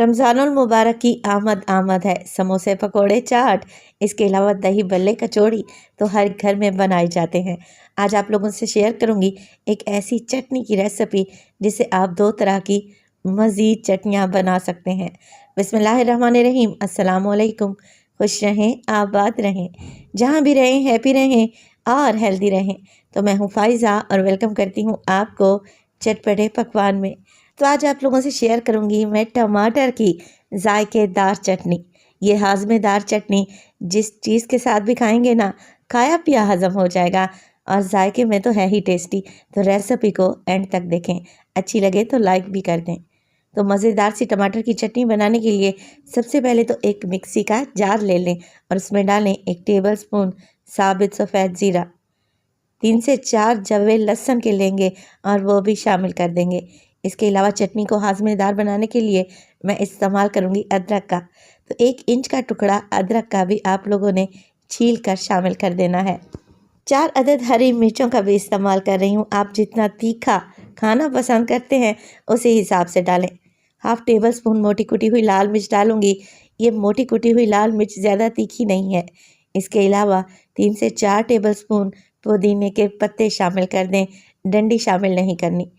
रमज़ानुल मुबारक की आमद आमद है। समोसे, पकोड़े, चाट, इसके अलावा दही बल्ले, कचौड़ी तो हर घर में बनाए जाते हैं। आज आप लोगों से शेयर करूंगी एक ऐसी चटनी की रेसिपी जिसे आप 2 तरह की मज़ीद चटनियां बना सकते हैं। बिस्मिल्लाहिर्रहमानिर्रहीम। अस्सलाम वालेकुम। खुश रहें, आबाद रहें, जहाँ भी रहें हैप्पी रहें और हेल्दी रहें। तो मैं हूँ फ़ाइज़ा और वेलकम करती हूँ आपको चटपटे पकवान में। तो आज आप लोगों से शेयर करूंगी मैं टमाटर की जायकेदार चटनी। ये हाजमेदार चटनी जिस चीज़ के साथ भी खाएंगे ना, खाया पिया हजम हो जाएगा और जायके में तो है ही टेस्टी। तो रेसिपी को एंड तक देखें, अच्छी लगे तो लाइक भी कर दें। तो मज़ेदार सी टमाटर की चटनी बनाने के लिए सबसे पहले तो एक मिक्सी का जार ले लें और उसमें डालें 1 टेबलस्पून साबित सफ़ेद ज़ीरा, 3 से 4 जवे लहसुन के लेंगे और वो भी शामिल कर देंगे। इसके अलावा चटनी को हाजमेदार बनाने के लिए मैं इस्तेमाल करूंगी अदरक का। तो 1 इंच का टुकड़ा अदरक का भी आप लोगों ने छील कर शामिल कर देना है। 4 अदद हरी मिर्चों का भी इस्तेमाल कर रही हूँ। आप जितना तीखा खाना पसंद करते हैं उसी हिसाब से डालें। 1/2 टेबलस्पून मोटी कुटी हुई लाल मिर्च डालूंगी। ये मोटी कुटी हुई लाल मिर्च ज़्यादा तीखी नहीं है। इसके अलावा 3 से 4 टेबलस्पून पुदीने के पत्ते शामिल कर दें, डंडी शामिल नहीं करनी।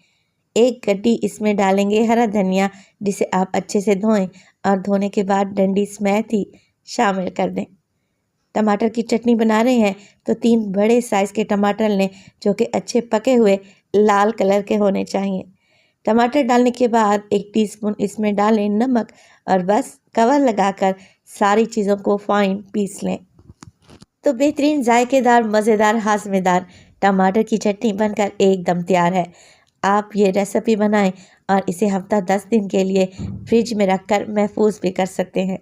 1 गड्डी इसमें डालेंगे हरा धनिया, जिसे आप अच्छे से धोएं और धोने के बाद डंडी समेत ही शामिल कर दें। टमाटर की चटनी बना रहे हैं तो 3 बड़े साइज़ के टमाटर लें जो कि अच्छे पके हुए लाल कलर के होने चाहिए। टमाटर डालने के बाद 1 टीस्पून इसमें डालें नमक और बस कवर लगाकर सारी चीज़ों को फाइन पीस लें। तो बेहतरीन जायकेदार मज़ेदार हाजमेदार टमाटर की चटनी बनकर एकदम तैयार है। आप ये रेसिपी बनाएं और इसे हफ्ता 10 दिन के लिए फ्रिज में रखकर महफूज भी कर सकते हैं।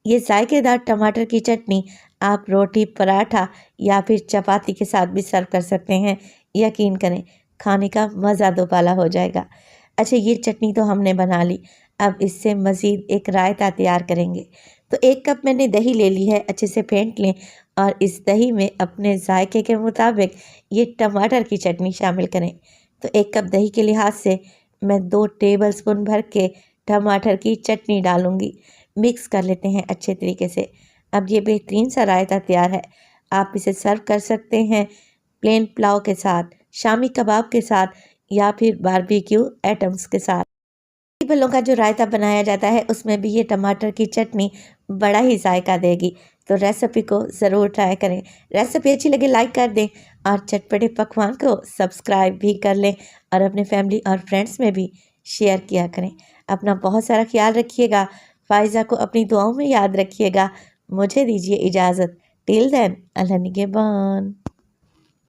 ये जायकेदार टमाटर की चटनी आप रोटी, पराठा या फिर चपाती के साथ भी सर्व कर सकते हैं। यकीन करें, खाने का मज़ा दोबाला हो जाएगा। अच्छा, ये चटनी तो हमने बना ली, अब इससे मज़ीद एक रायता तैयार करेंगे। तो 1 कप मैंने दही ले ली है, अच्छे से फेंट लें और इस दही में अपने जायके के मुताबिक ये टमाटर की चटनी शामिल करें। तो 1 कप दही के लिहाज से मैं 2 टेबलस्पून भर के टमाटर की चटनी डालूंगी। मिक्स कर लेते हैं अच्छे तरीके से। अब ये बेहतरीन सा रायता तैयार है। आप इसे सर्व कर सकते हैं प्लेन पुलाव के साथ, शामी कबाब के साथ या फिर बारबेक्यू आइटम्स के साथ। फलों का जो रायता बनाया जाता है उसमें भी ये टमाटर की चटनी बड़ा ही जायका देगी। तो रेसिपी को ज़रूर ट्राई करें। रेसिपी अच्छी लगे लाइक कर दें और चटपटे पकवान को सब्सक्राइब भी कर लें और अपने फैमिली और फ्रेंड्स में भी शेयर किया करें। अपना बहुत सारा ख्याल रखिएगा। फ़ाइज़ा को अपनी दुआओं में याद रखिएगा। मुझे दीजिए इजाज़त। टिल देन, अल्लाह निगहबान।